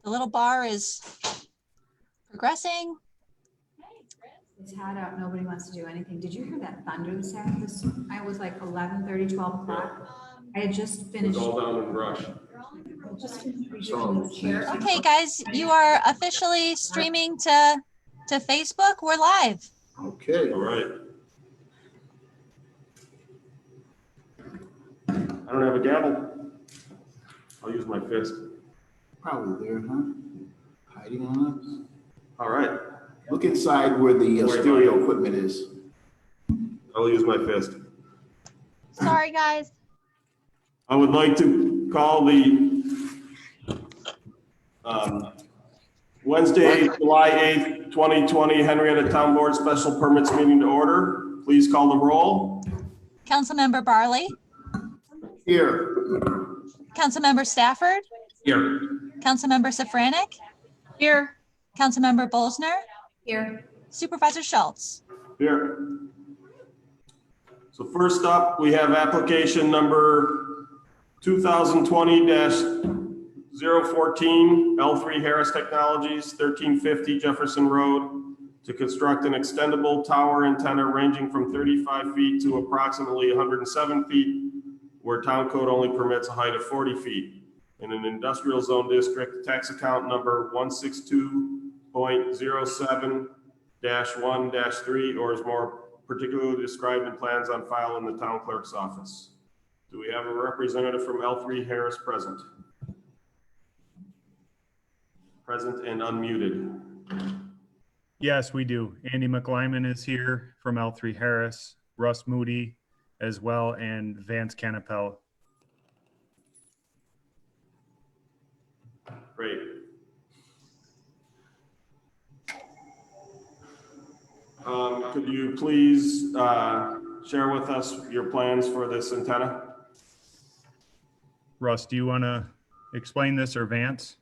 The little bar is progressing. It's hot out. Nobody wants to do anything. Did you hear that thunder this afternoon? I was like 11:30, 12 o'clock. I had just finished. It's all down in Rush. Okay, guys, you are officially streaming to Facebook. We're live. Okay. All right. I don't have a gavel. I'll use my fist. Probably there, huh? Hiding on us. All right. Look inside where the stereo equipment is. I'll use my fist. Sorry, guys. I would like to call the Wednesday, July 8th, 2020 Henrietta Town Board Special Permits meeting to order. Please call the roll. Councilmember Barley. Here. Councilmember Stafford. Here. Councilmember Safranek. Here. Councilmember Bolsner. Here. Supervisor Schultz. Here. So first up, we have application number 2020-014, L3Harris Technologies, 1350 Jefferson Road, to construct an extendable tower antenna ranging from 35 feet to approximately 107 feet, where town code only permits a height of 40 feet. In an industrial zone district, tax account number 162.07-1-3, or is more particularly described in plans on file in the town clerk's office. Do we have a representative from L3Harris present? Present and unmuted. Yes, we do. Andy McLyman is here from L3Harris, Russ Moody as well, and Vance Canapel. Great. Could you please share with us your plans for this antenna? Russ, do you want to explain this, or Vance?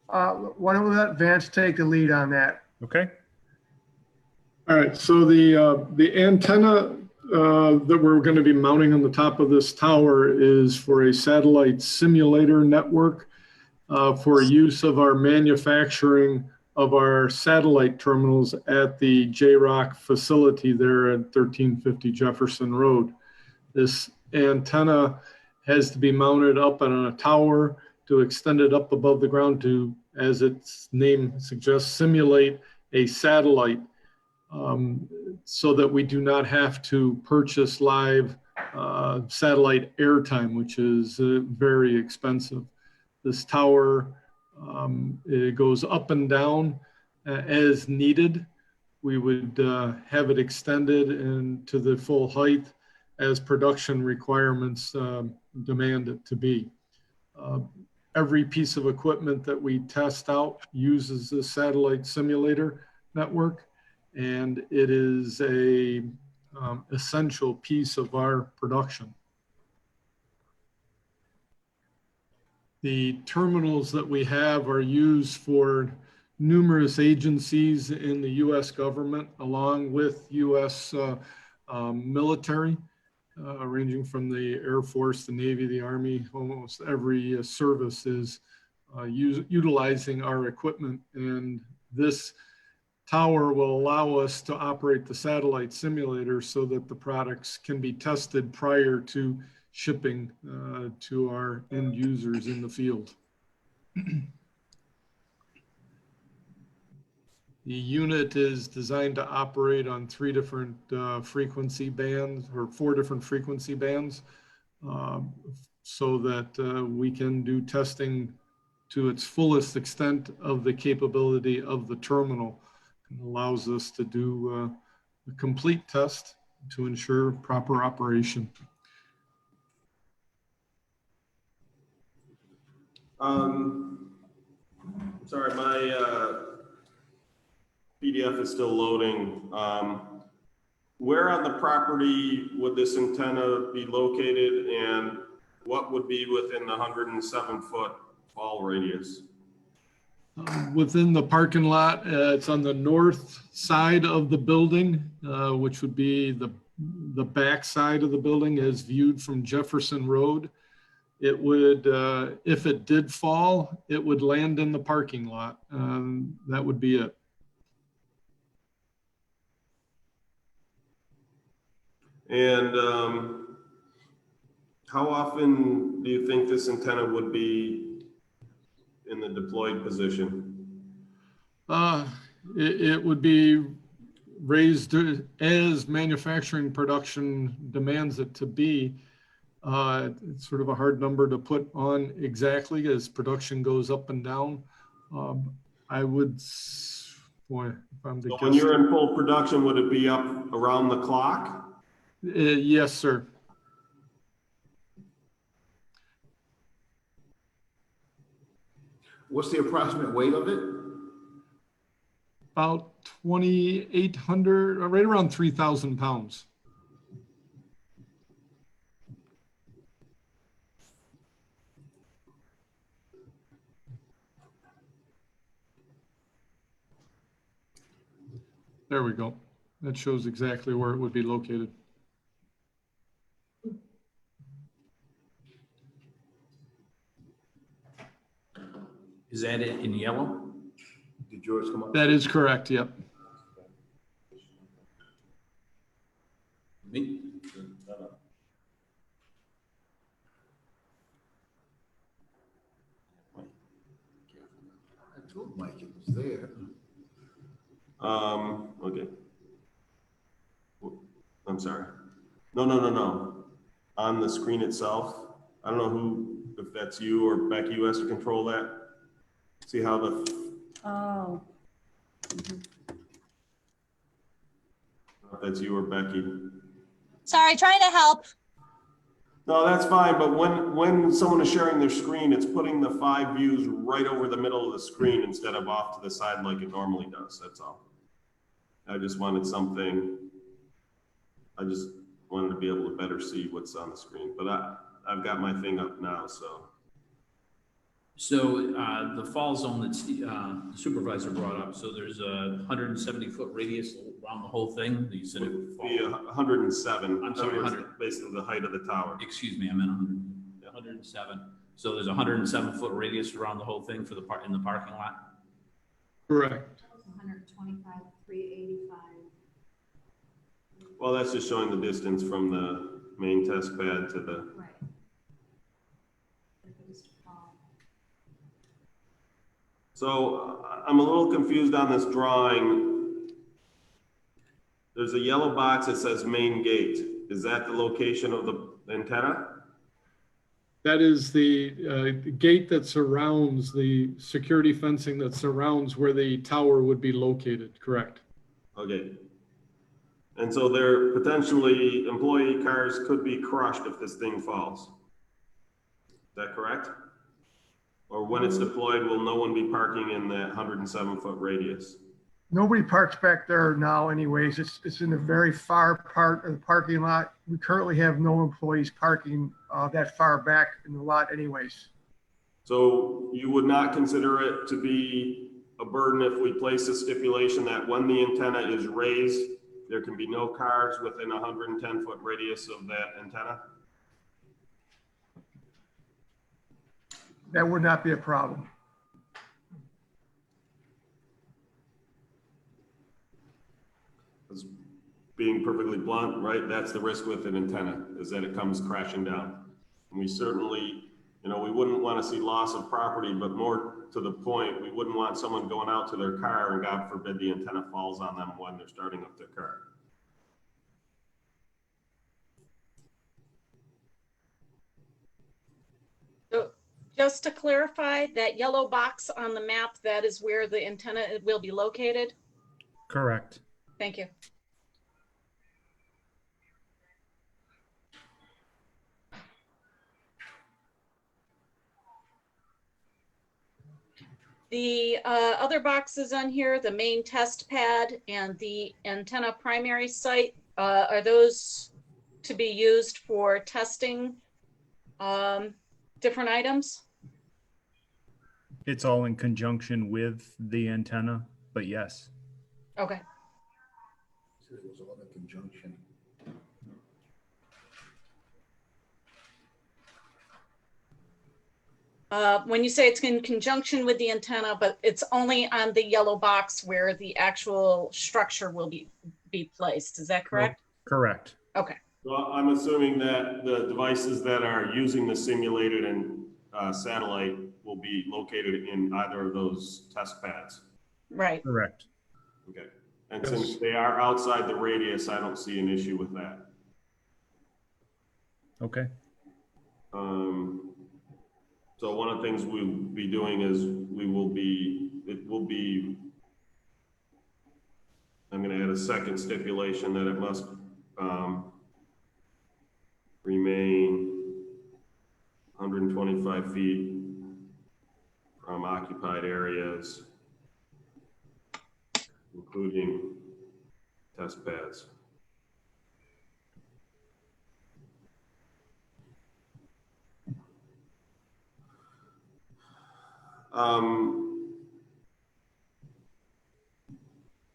Why don't we let Vance take the lead on that? Okay. All right, so the antenna that we're going to be mounting on the top of this tower is for a satellite simulator network for use of our manufacturing of our satellite terminals at the J-Rock facility there at 1350 Jefferson Road. This antenna has to be mounted up on a tower to extend it up above the ground to, as its name suggests, simulate a satellite, so that we do not have to purchase live satellite airtime, which is very expensive. This tower, it goes up and down as needed. We would have it extended and to the full height as production requirements demand it to be. Every piece of equipment that we test out uses the satellite simulator network, and it is a essential piece of our production. The terminals that we have are used for numerous agencies in the U.S. government, along with U.S. military, ranging from the Air Force, the Navy, the Army. Almost every service is utilizing our equipment, and this tower will allow us to operate the satellite simulator so that the products can be tested prior to shipping to our end users in the field. The unit is designed to operate on 3 different frequency bands, or 4 different frequency bands, so that we can do testing to its fullest extent of the capability of the terminal. It allows us to do a complete test to ensure proper operation. Sorry, my PDF is still loading. Where on the property would this antenna be located, and what would be within the 107-foot fall radius? Within the parking lot, it's on the north side of the building, which would be the back side of the building as viewed from Jefferson Road. It would, if it did fall, it would land in the parking lot. That would be it. And how often do you think this antenna would be in the deployed position? It would be raised as manufacturing production demands it to be. It's sort of a hard number to put on exactly as production goes up and down. I would, boy, if I'm the So when you're in full production, would it be up around the clock? yes, sir. What's the approximate weight of it? About 2,800, right around 3,000 pounds. There we go. That shows exactly where it would be located. Is that it in yellow? Did yours come up? That is correct, yep. Me? I told Mike it was there. Okay. I'm sorry. No. On the screen itself, I don't know who, if that's you or Becky who has to control that. See how the, Oh. if that's you or Becky. Sorry, trying to help. No, that's fine, but when someone is sharing their screen, it's putting the 5 views right over the middle of the screen instead of off to the side like it normally does, that's all. I just wanted something, I just wanted to be able to better see what's on the screen, but I've got my thing up now, so. So the fall zone that the supervisor brought up, so there's a 170-foot radius around the whole thing. You said it would fall. Be 107. I'm sorry, That was 100. Basically the height of the tower. Excuse me, I meant 100. 107. So there's a 107-foot radius around the whole thing for the in the parking lot? Correct. 125, 385. Well, that's just showing the distance from the main test pad to the, Right. If it was to fall. so I'm a little confused on this drawing. There's a yellow box that says main gate. Is that the location of the antenna? That is the gate that surrounds the security fencing that surrounds where the tower would be located, correct? Okay. And so there potentially employee cars could be crushed if this thing falls. Is that correct? Or when it's deployed, will no one be parking in that 107-foot radius? Nobody parks back there now anyways. It's in a very far part of the parking lot. We currently have no employees parking that far back in the lot anyways. So you would not consider it to be a burden if we place a stipulation that when the antenna is raised, there can be no cars within a 110-foot radius of that antenna? That would not be a problem. As being perfectly blunt, right? That's the risk with an antenna, is that it comes crashing down. And we certainly, we wouldn't want to see loss of property, but more to the point, we wouldn't want someone going out to their car and God forbid the antenna falls on them when they're starting up their car. So just to clarify, that yellow box on the map, that is where the antenna will be located? Correct. Thank you. The other boxes on here, the main test pad and the antenna primary site, are those to be used for testing different items? It's all in conjunction with the antenna, but yes. Okay. So it was all in conjunction. when you say it's in conjunction with the antenna, but it's only on the yellow box where the actual structure will be placed. Is that correct? Correct. Okay. Well, I'm assuming that the devices that are using the simulated and satellite will be located in either of those test pads. Right. Correct. Okay. And since they are outside the radius, I don't see an issue with that. Okay. So one of the things we'll be doing is I'm going to add a second stipulation that it must remain 125 feet from occupied areas, including test pads.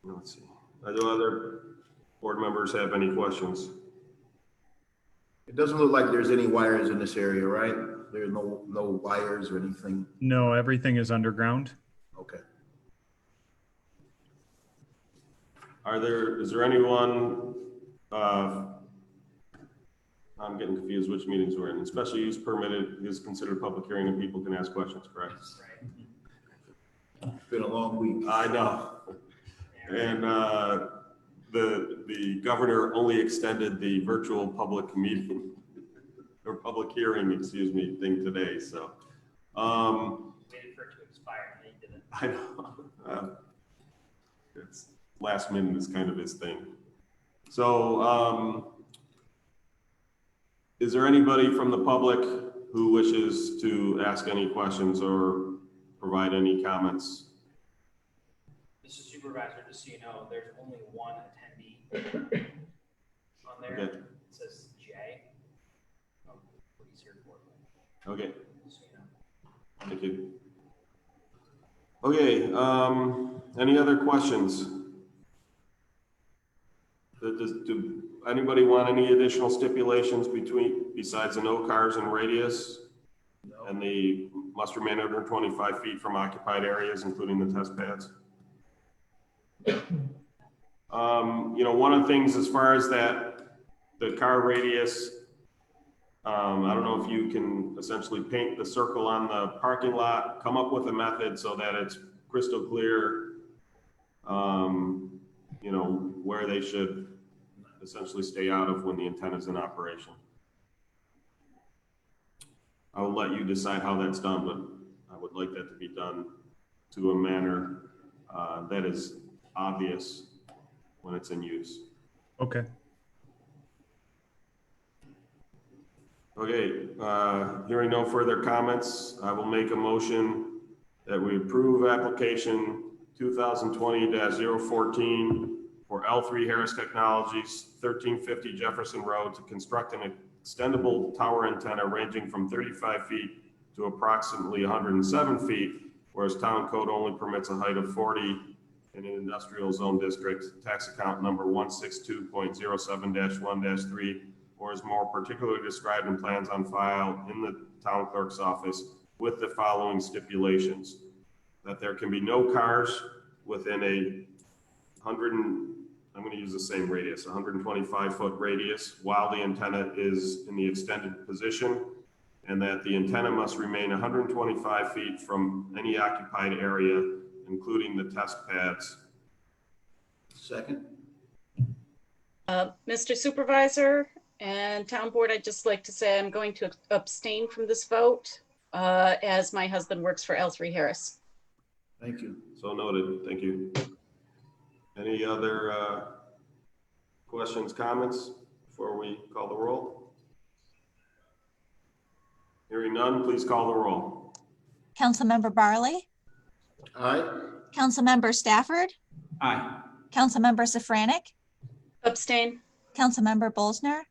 Let's see. Do other board members have any questions? It doesn't look like there's any wires in this area, right? There's no wires or anything. No, everything is underground. Okay. Is there anyone, I'm getting confused which meetings we're in. Special use permitted is considered public hearing and people can ask questions, correct? It's been a long week. I know. And the governor only extended the virtual public meeting or public hearing, excuse me, thing today. So, Waited for it to expire and they did it. I know. It's last minute is kind of his thing. So, is there anybody from the public who wishes to ask any questions or provide any comments? Mr. Supervisor, just so you know, there's only one attendee on there. Okay. It says J. Oh, he's here for it. Okay, Just so you know. thank you. Okay, any other questions? Do anybody want any additional stipulations besides the no cars and radius? No. And the must remain under 25 feet from occupied areas, including the test pads? One of the things as far as the car radius, I don't know if you can essentially paint the circle on the parking lot, come up with a method so that it's crystal clear, where they should essentially stay out of when the antenna is in operation. I will let you decide how that's done, but I would like that to be done to a manner that is obvious when it's in use. Okay. Okay, hearing no further comments, I will make a motion that we approve application 2020-014 for L3Harris Technologies, 1350 Jefferson Road, to construct an extendable tower antenna ranging from 35 feet to approximately 107 feet, whereas town code only permits a height of 40 in an industrial zone district, tax account number 162.07-1-3, or is more particularly described in plans on file in the town clerk's office, with the following stipulations: that there can be no cars within I'm going to use the same radius, 125-foot radius, while the antenna is in the extended position, and that the antenna must remain 125 feet from any occupied area, including the test pads. Second. Mr. Supervisor and Town Board, I'd just like to say I'm going to abstain from this vote as my husband works for L3Harris. Thank you. So noted. Thank you. Any other questions, comments before we call the roll? Hearing none, please call the roll. Councilmember Barley, Aye. Councilmember Stafford, Aye. Councilmember Safranik, Abstain. Councilmember Bolsner,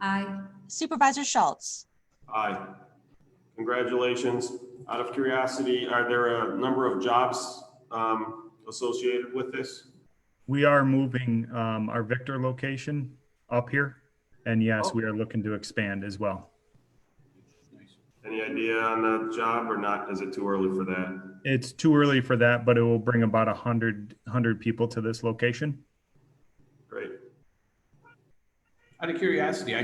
Aye. Supervisor Schultz. Aye. Congratulations. Out of curiosity, are there a number of jobs associated with this? We are moving our Victor location up here. And yes, Oh. we are looking to expand as well. And Any idea on the job or not? Is it too early for that? It's too early for that, but it will bring about 100 people to this location. Great. Out of curiosity, I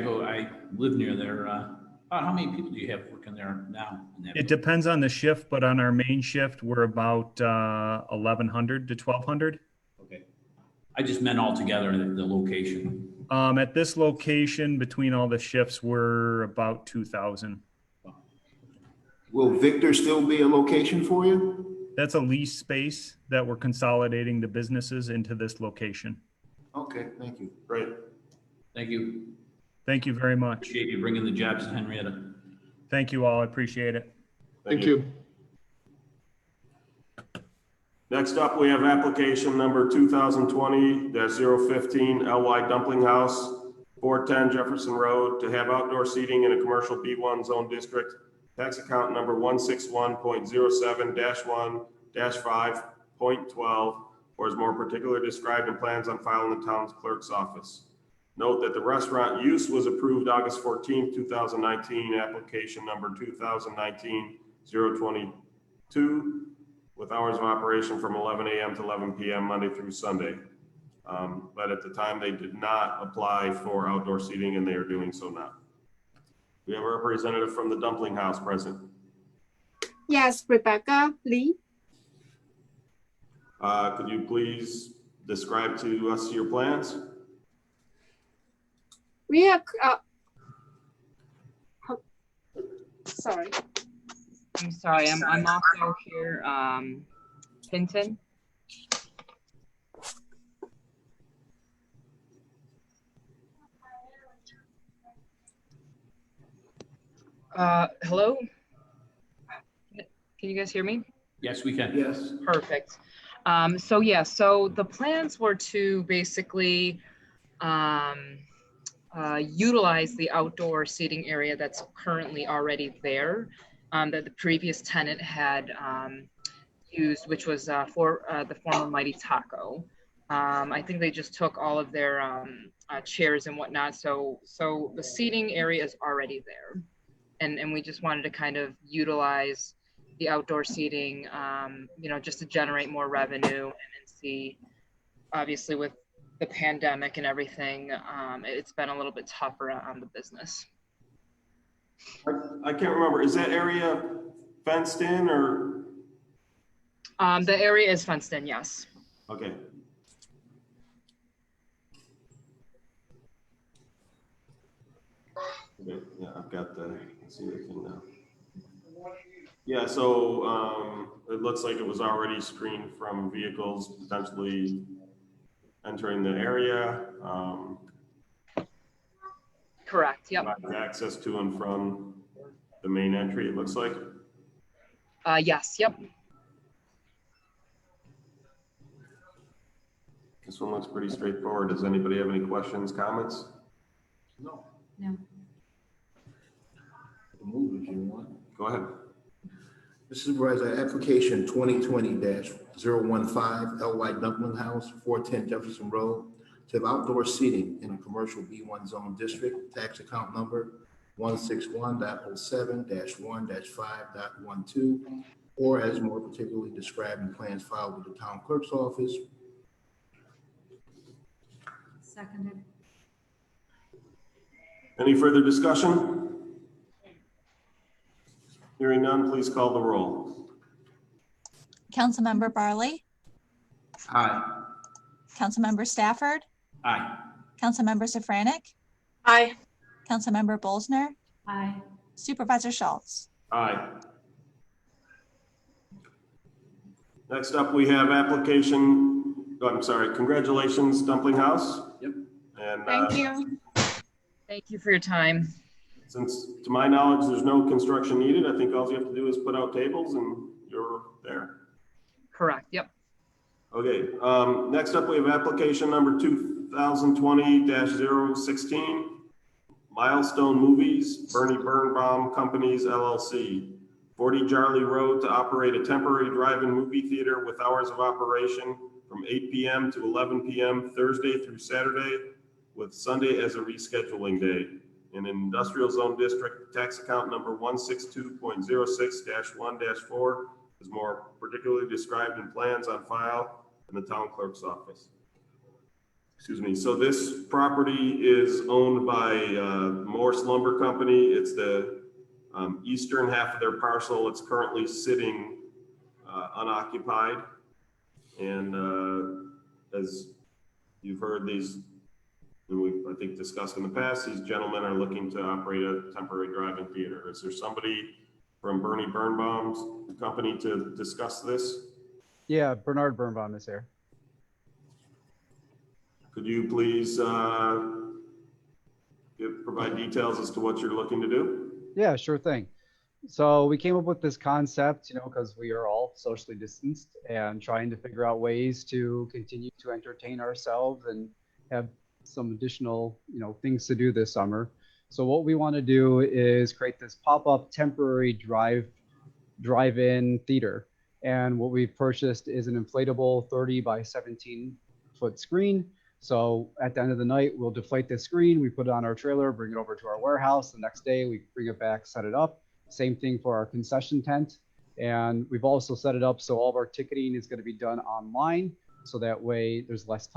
live near there. About how many people do you have working there now? In that It depends on the shift, but on our main shift, we're about 1,100 to 1,200. Okay. I just meant altogether the location. At this location, between all the shifts, we're about 2,000. Will Victor still be a location for you? That's a lease space that we're consolidating the businesses into this location. Okay, thank you. Great. Thank you. Thank you very much. Appreciate you bringing the jobs to Henrietta. Thank you all. I appreciate it. Thank you. Next up, we have application number 2020-015 LY Dumpling House, 410 Jefferson Road, to have outdoor seating in a commercial B1 zone district. Tax account number 161.07-1-5.12, or is more particularly described in plans on file in the town's clerk's office. Note that the restaurant use was approved August 14, 2019, application number 2019-022, with hours of operation from 11 a.m. to 11 p.m. Monday through Sunday. But at the time, they did not apply for outdoor seating, and they are doing so now. We have a representative from the Dumpling House present. Yes, Rebecca Lee. Could you please describe to us your plans? We have, sorry. I'm sorry, I'm also here, Hinton. Hello? Can you guys hear me? Yes, we can. Yes. Perfect. So yeah, so the plans were to basically utilize the outdoor seating area that's currently already there, that the previous tenant had used, which was for the former Mighty Taco. I think they just took all of their chairs and whatnot, so the seating area is already there. And we just wanted to kind of utilize the outdoor seating, you know, just to generate more revenue and see, obviously with the pandemic and everything, it's been a little bit tougher on the business. I can't remember, is that area fenced in or? The area is fenced in, yes. Okay. Okay, yeah, I've got the, let's see the thing now. Yeah, so it looks like it was already screened from vehicles potentially entering the area. Correct, yep. Access to and from the main entry, it looks like. Yes, yep. This one looks pretty straightforward. Does anybody have any questions, comments? No. No. Move if you want. Go ahead. Mr. Supervisor, application 2020-015 LY Dumpling House, 410 Jefferson Road, to have outdoor seating in a commercial B1 zone district, tax account number 161.07-1-5.12, or as more particularly described in plans filed with the town clerk's office. Seconded. Any further discussion? Hearing none, please call the roll. Councilmember Barley, Aye. Councilmember Stafford, Aye. Councilmember Safranik, Aye. Councilmember Bolsner, Aye. Supervisor Schultz. Aye. Next up, we have application, I'm sorry, congratulations, Dumpling House. Yep. And Thank you. Thank you for your time. since to my knowledge, there's no construction needed, I think all you have to do is put out tables and you're there. Correct, yep. Okay, next up, we have application number 2020-016, Milestone Movies, Birnbaum Companies, LLC, 40 Jarley Road, to operate a temporary drive-in movie theater with hours of operation from 8 p.m. to 11 p.m. Thursday through Saturday, with Sunday as a rescheduling day. in an industrial zone district, tax account number 162.06-1-4 is more particularly described in plans on file in the town clerk's office. Excuse me. So this property is owned by Morse Lumber Company. It's the eastern half of their parcel. It's currently sitting unoccupied. And as you've heard, these, and we've, I think, discussed in the past, these gentlemen are looking to operate a temporary drive-in theater. Is there somebody from Birnbaum's company to discuss this? Yeah, Bernard Birnbaum is here. Could you please provide details as to what you're looking to do? Yeah, sure thing. So we came up with this concept, because we are all socially distanced and trying to figure out ways to continue to entertain ourselves and have some additional, things to do this summer. So what we want to do is create this pop-up temporary drive-in theater. And what we've purchased is an inflatable 30 by 17 foot screen. So at the end of the night, we'll deflate the screen, we put it on our trailer, bring it over to our warehouse. The next day, we bring it back, set it up. Same thing for our concession tent. And we've also set it up so all of our ticketing is going to be done online. So that way there's less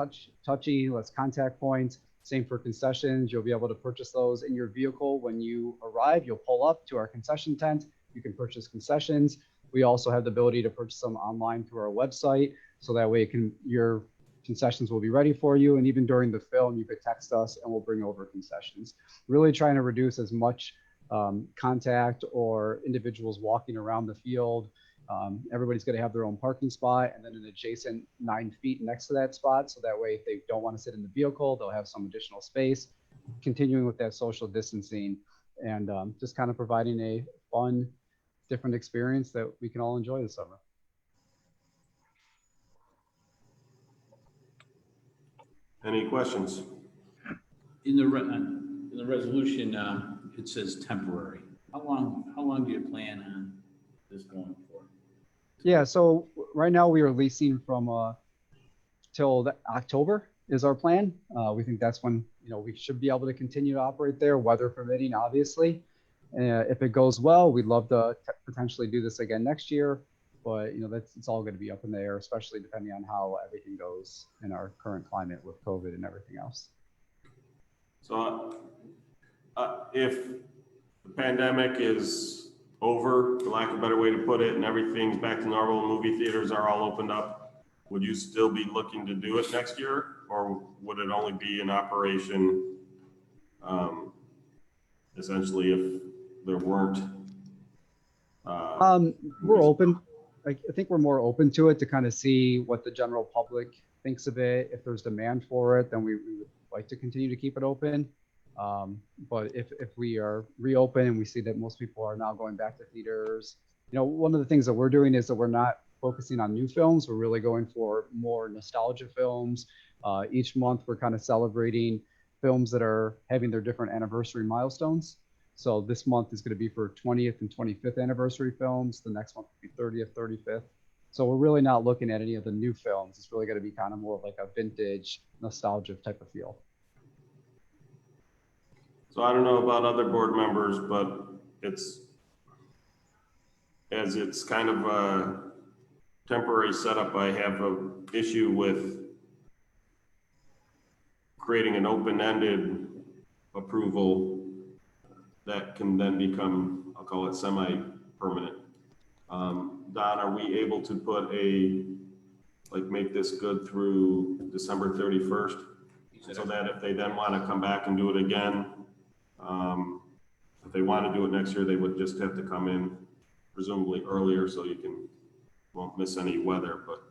touchy, less contact points. Same for concessions. You'll be able to purchase those in your vehicle when you arrive. You'll pull up to our concession tent. You can purchase concessions. We also have the ability to purchase them online through our website. So that way your concessions will be ready for you. And even during the film, you could text us and we'll bring over concessions. Really trying to reduce as much contact or individuals walking around the field. Everybody's going to have their own parking spot and then an adjacent 9 feet next to that spot. So that way, if they don't want to sit in the vehicle, they'll have some additional space, continuing with that social distancing and just kind of providing a fun, different experience that we can all enjoy this summer. Any questions? In the resolution, it says temporary. How long do you plan on this going for? Yeah, so right now we are leasing from till October is our plan. We think that's when we should be able to continue to operate there, weather permitting, obviously. If it goes well, we'd love to potentially do this again next year. But it's all going to be up in the air, especially depending on how everything goes in our current climate with COVID and everything else. So if the pandemic is over, for lack of a better way to put it, and everything's back to normal, movie theaters are all opened up, would you still be looking to do it next year? Or would it only be in operation essentially if there weren't? We're open. I think we're more open to it to kind of see what the general public thinks of it. If there's demand for it, then we would like to continue to keep it open. But if we are reopen and we see that most people are now going back to theaters, one of the things that we're doing is that we're not focusing on new films. We're really going for more nostalgia films. Each month we're kind of celebrating films that are having their different anniversary milestones. So this month is going to be for 20th and 25th anniversary films. The next month will be 30th, 35th. So we're really not looking at any of the new films. It's really going to be kind of more like a vintage nostalgia type of feel. So I don't know about other board members, but it's kind of a temporary setup. I have an issue with creating an open-ended approval that can then become, I'll call it semi-permanent. Don, are we able to put make this good through December 31st? So that if they then want to come back and do it again, if they want to do it next year, they would just have to come in presumably earlier so won't miss any weather, but.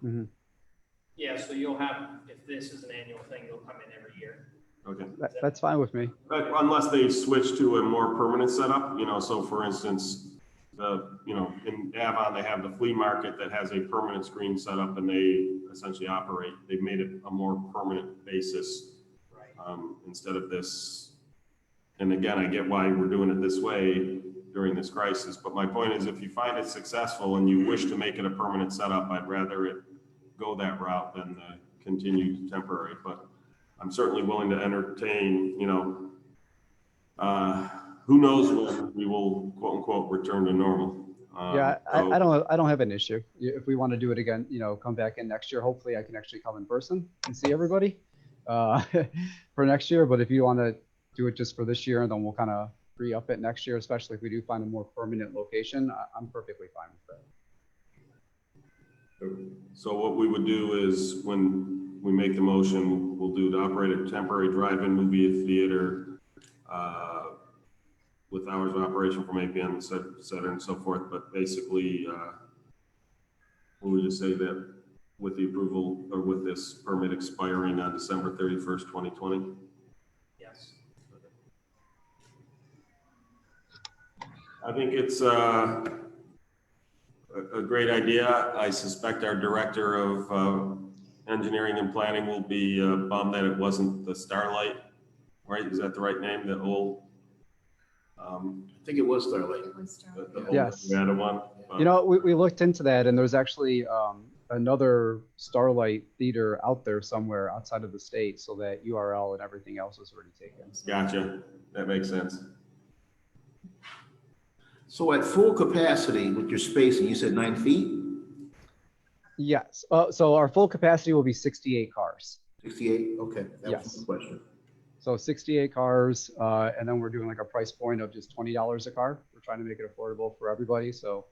Yeah, so you'll have, if this is an annual thing, you'll come in every year. Okay. That's fine with me. Unless they switch to a more permanent setup, so for instance, in Avon, they have the flea market that has a permanent screen set up and they essentially operate. They've made it a more permanent basis instead of this. And again, I get why we're doing it this way during this crisis. But my point is, if you find it successful and you wish to make it a permanent setup, I'd rather it go that route than the continued temporary. But I'm certainly willing to entertain, Who knows when we will quote unquote return to normal. Yeah, So- I don't have an issue. If we want to do it again, come back in next year. Hopefully I can actually come in person and see everybody for next year. But if you want to do it just for this year, then we'll kind of re-up it next year, especially if we do find a more permanent location. I'm perfectly fine with that. So what we would do is when we make the motion, we'll do to operate a temporary drive-in movie theater with hours of operation from 8 p.m. et cetera, and so forth. But basically, we would just say that with the approval or with this permit expiring on December 31st, 2020. Yes. I think it's a great idea. I suspect our director of engineering and planning will be bummed that it wasn't the Starlight, right? Is that the right name? The old. I think it was Starlight. The old Yes. Nevada one. We looked into that, and there's actually another Starlight theater out there somewhere outside of the state, so that URL and everything else is already taken. Gotcha. That makes sense. So at full capacity with your spacing, you said 9 feet? Yes. So our full capacity will be 68 cars. 68? Okay, that was Yes. the question. So 68 cars, and then we're doing like a price point of just $20 a car. We're trying to make it affordable for everybody. So,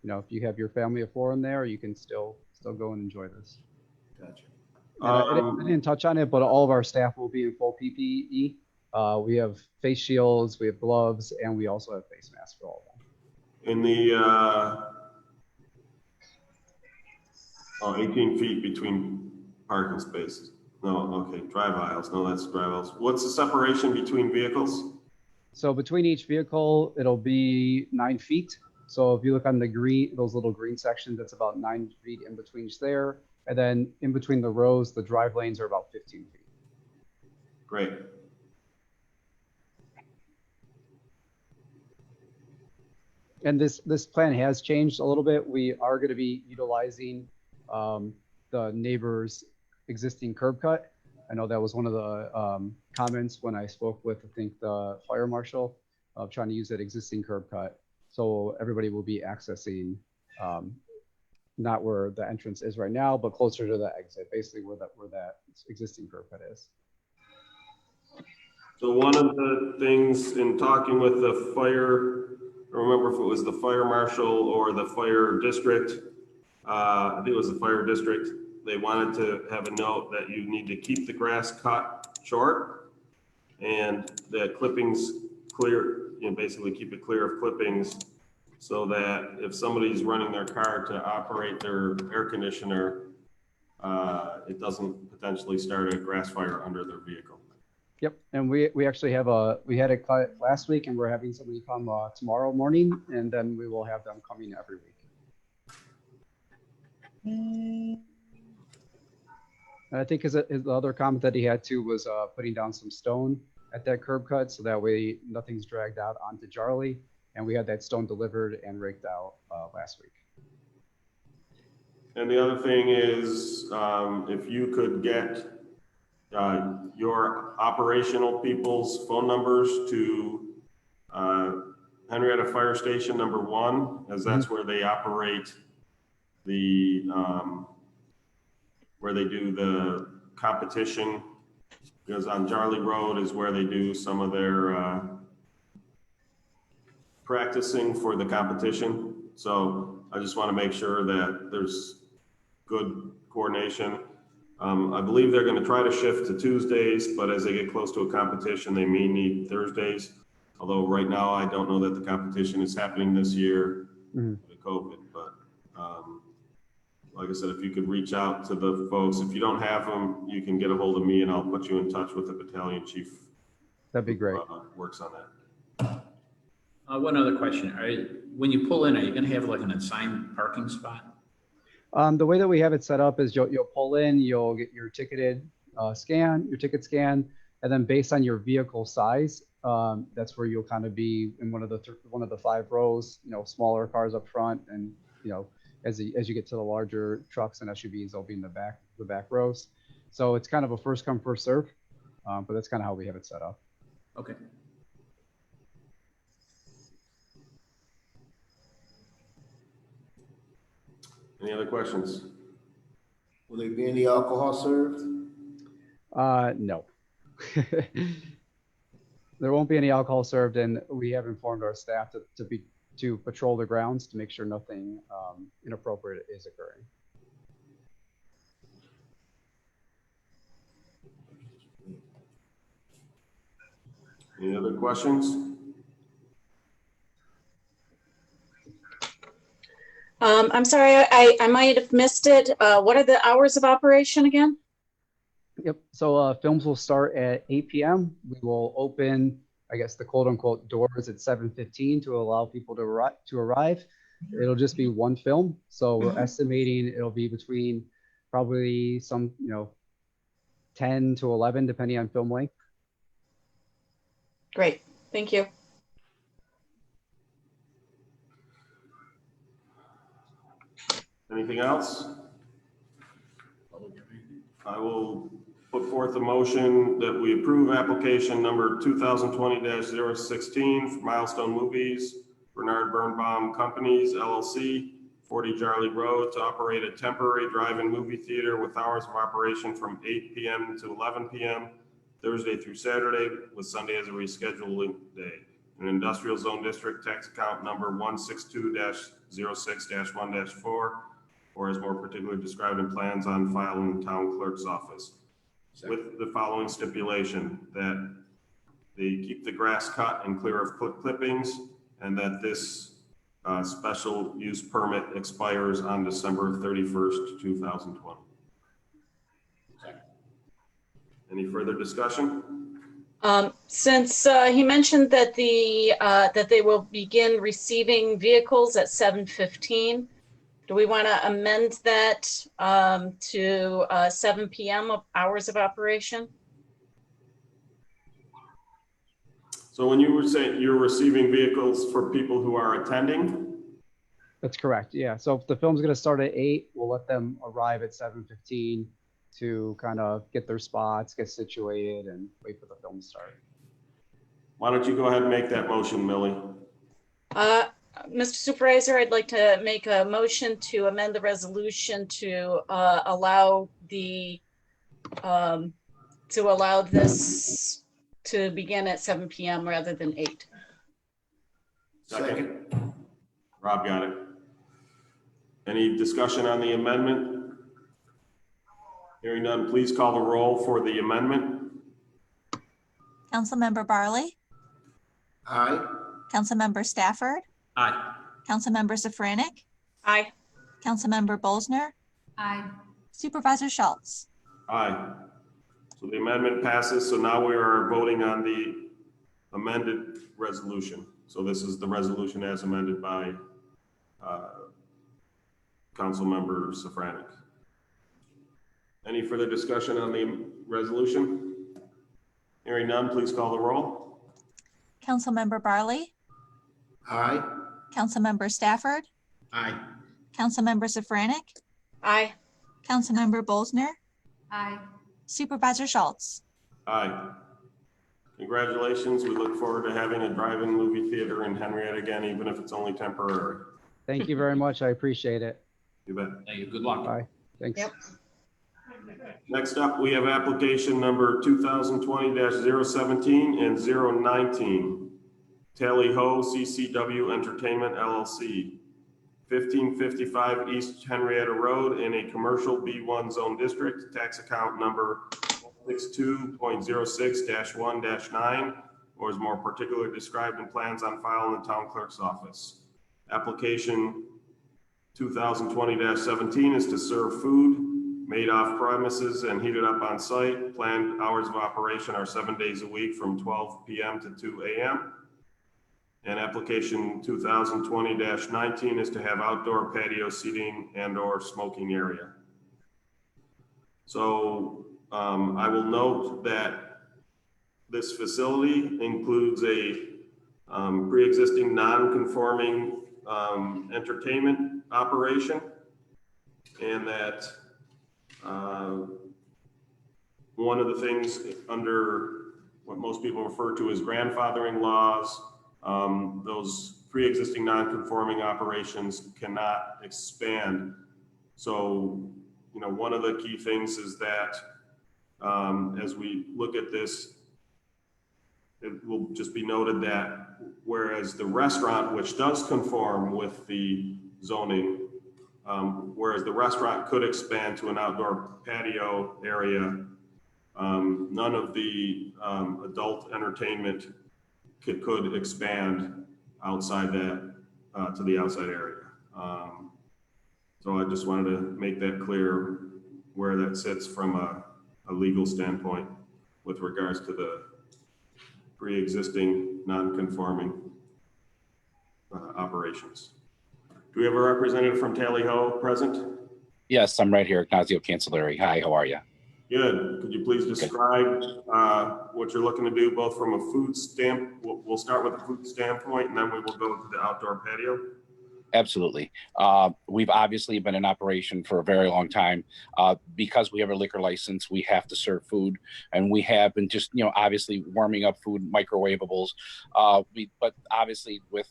if you have your family of 4 in there, you can still go and enjoy this. Gotcha. And I didn't touch on it, but all of our staff will be in full PPE. We have face shields, we have gloves, and we also have face masks for all of them. In the 18 feet between parking spaces. No, okay, drive aisles. No, that's drive aisles. What's the separation between vehicles? So between each vehicle, it'll be 9 feet. So if you look on the green, those little green sections, that's about 9 feet in between each there. And then in between the rows, the drive lanes are about 15 feet. Great. And this plan has changed a little bit. We are going to be utilizing the neighbor's existing curb cut. I know that was one of the comments when I spoke with, I think, the fire marshal of trying to use that existing curb cut. So everybody will be accessing not where the entrance is right now, but closer to the exit, basically where that existing curb cut is. So one of the things in talking with the fire, I don't remember if it was the fire marshal or the fire district, I think it was the fire district, they wanted to have a note that you need to keep the grass cut short and the clippings clear, basically keep it clear of clippings so that if somebody's running their car to operate their air conditioner, it doesn't potentially start a grass fire under their vehicle. Yep, and we actually have we had it cut last week, and we're having somebody come tomorrow morning, and then we will have them coming every week. And I think his other comment that he had too was putting down some stone at that curb cut, so that way nothing's dragged out onto Jarley. And we had that stone delivered and raked out last week. And the other thing is, if you could get your operational people's phone numbers to Henrietta Fire Station #1, as that's where they operate the, where they do the competition, because on Jarley Road is where they do some of their practicing for the competition. So I just want to make sure that there's good coordination. I believe they're going to try to shift to Tuesdays, but as they get close to a competition, they may need Thursdays. Although right now, I don't know that the competition is happening this year due to COVID. But like I said, if you could reach out to the folks, if you don't have them, you can get a hold of me and I'll put you in touch with the battalion chief. That'd be great. Works on that. One other question. When you pull in, are you going to have like an assigned parking spot? The way that we have it set up is you'll pull in, you'll get your ticketed your ticket scan, and then based on your vehicle size, that's where you'll kind of be in one of the 5 rows. Smaller cars up front, and as you get to the larger trucks and SUVs, they'll be in the back rows. So it's kind of a first come first serve, but that's kind of how we have it set up. Okay. Any other questions? Will there be any alcohol served? No. There won't be any alcohol served, and we have informed our staff to patrol the grounds to make sure nothing inappropriate is occurring. Any other questions? I'm sorry, I might have missed it. What are the hours of operation again? Yep. So films will start at 8 p.m. We will open, I guess, the quote unquote doors at 7:15 to allow people to arrive. It'll just be one film. So we're estimating it'll be between probably 10 to 11, depending on film length. Great. Thank you. Anything else? I will put forth a motion that we approve application number 2020-016 for Milestone Movies, Birnbaum Companies, LLC, 40 Jarley Road, to operate a temporary drive-in movie theater with hours of operation from 8 p.m. to 11 p.m. Thursday through Saturday, with Sunday as a rescheduling day. An industrial zone district, tax account number 162-06-1-4, or as more particularly described in plans on file in the town clerk's office. With the following stipulation: that they keep the grass cut and clear of clippings, and that this special use permit expires on December 31st, 2020. Any further discussion? Since he mentioned that that they will begin receiving vehicles at 7:15, do we want to amend that to 7 p.m. of hours of operation? So when you were saying you're receiving vehicles for people who are attending? That's correct. Yeah. So if the film's going to start at 8, we'll let them arrive at 7:15 to kind of get their spots, get situated, and wait for the film to start. Why don't you go ahead and make that motion, Millie? Mr. Supervisor, I'd like to make a motion to amend the resolution to allow this to begin at 7 p.m. rather than 8. Second. Rob got it. Any discussion on the amendment? Hearing none, please call the roll for the amendment. Councilmember Barley, Aye. Councilmember Stafford, Aye. Councilmember Safranek, Aye. Councilmember Bolzner, Aye. Supervisor Schultz. Aye. So the amendment passes. So now we are voting on the amended resolution. So this is the resolution as amended by Councilmember Safranek. Any further discussion on the resolution? Hearing none, please call the roll. Councilmember Barley, Aye. Councilmember Stafford, Aye. Councilmember Safranek, Aye. Councilmember Bolzner, Aye. Supervisor Schultz. Aye. Congratulations. We look forward to having a drive-in movie theater in Henrietta again, even if it's only temporary. Thank you very much. I appreciate it. You bet. Thank you. Good luck. Bye. Thanks. Yep. Next up, we have application number 2020-017 and 019. Tally Ho CCW Entertainment LLC, 1555 East Henrietta Road in a commercial B1 zone district, tax account number 62.06-1-9, or is more particularly described in plans on file in the town clerk's office. Application 2020-17 is to serve food made off premises and heated up on site. Planned hours of operation are 7 days a week from 12 p.m. to 2 a.m. And application 2020-19 is to have outdoor patio seating and or smoking area. So I will note that this facility includes a pre-existing non-conforming entertainment operation, and that one of the things under what most people refer to as grandfathering laws, those pre-existing non-conforming operations cannot expand So, you know, one of the key things is that as we look at this, it will just be noted that whereas the restaurant, which does conform with the zoning, whereas the restaurant could expand to an outdoor patio area, none of the adult entertainment could expand outside that to the outside area. So I just wanted to make that clear where that sits from a legal standpoint with regards to the pre-existing non-conforming operations. Do we have a representative from Tally Ho present? Yes, I'm right here, Ignacio Cancelleri. Hi, how are you? Good. Could you please describe what you're looking to do, both from a food we'll start with a food standpoint, and then we will go to the outdoor patio. Absolutely. We've obviously been in operation for a very long time. Because we have a liquor license, we have to serve food, and we have been just, you know, obviously warming up food, microwavables. But obviously with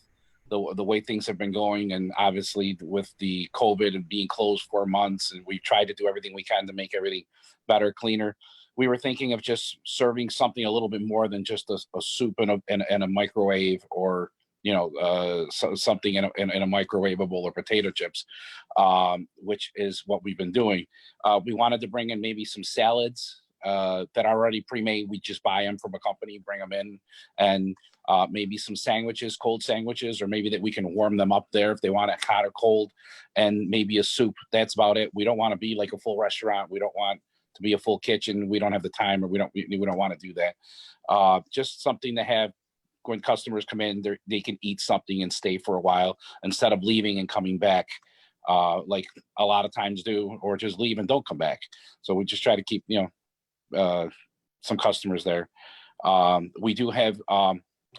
the way things have been going, and obviously with the COVID and being closed for months, and we've tried to do everything we can to make everything better, cleaner. We were thinking of just serving something a little bit more than just a soup and a microwave, or something in a microwavable, or potato chips, which is what we've been doing. We wanted to bring in maybe some salads that are already pre-made. We just buy them from a company, bring them in, and maybe some sandwiches, cold sandwiches, or maybe that we can warm them up there if they want it hot or cold, and maybe a soup. That's about it. We don't want to be like a full restaurant. We don't want to be a full kitchen. We don't have the time, or we don't want to do that. Just something to have when customers come in, they can eat something and stay for a while instead of leaving and coming back, like a lot of times do, or just leave and don't come back. So we just try to keep, some customers there. We do have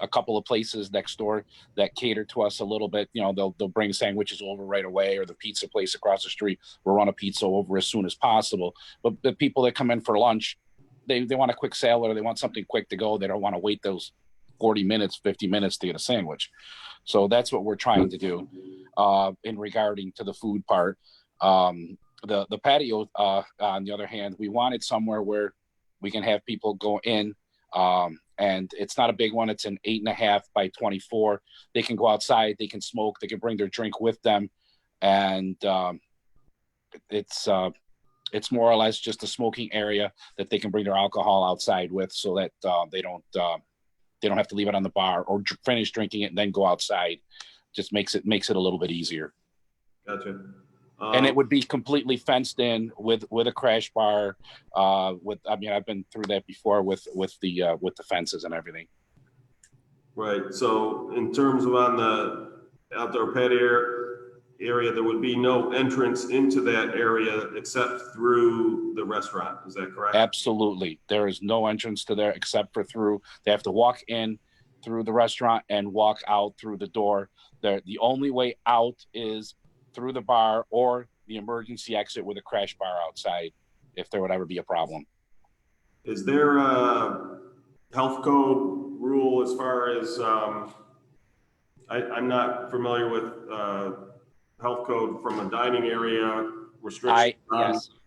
a couple of places next door that cater to us a little bit. They'll bring sandwiches over right away, or the pizza place across the street will run a pizza over as soon as possible. But the people that come in for lunch, they want a quick salad, or they want something quick to go. They don't want to wait those 40 minutes, 50 minutes to get a sandwich. So that's what we're trying to do in regarding to the food part. The patio, on the other hand, we wanted somewhere where we can have people go in, and it's not a big one. It's an 8.5 by 24. They can go outside, they can smoke, they can bring their drink with them. And it's more or less just a smoking area that they can bring their alcohol outside with, so that they don't have to leave it on the bar or finish drinking it and then go outside. Just makes it a little bit easier. Gotcha. And it would be completely fenced in with a crash bar. I've been through that before with the fences and everything. Right. So in terms of on the outdoor patio area, there would be no entrance into that area except through the restaurant. Is that correct? Absolutely. There is no entrance to there except for through. They have to walk in through the restaurant and walk out through the door. The only way out is through the bar or the emergency exit with a crash bar outside, if there would ever be a problem. Is there a health code rule as far as, I'm not familiar with health code from a dining area restriction?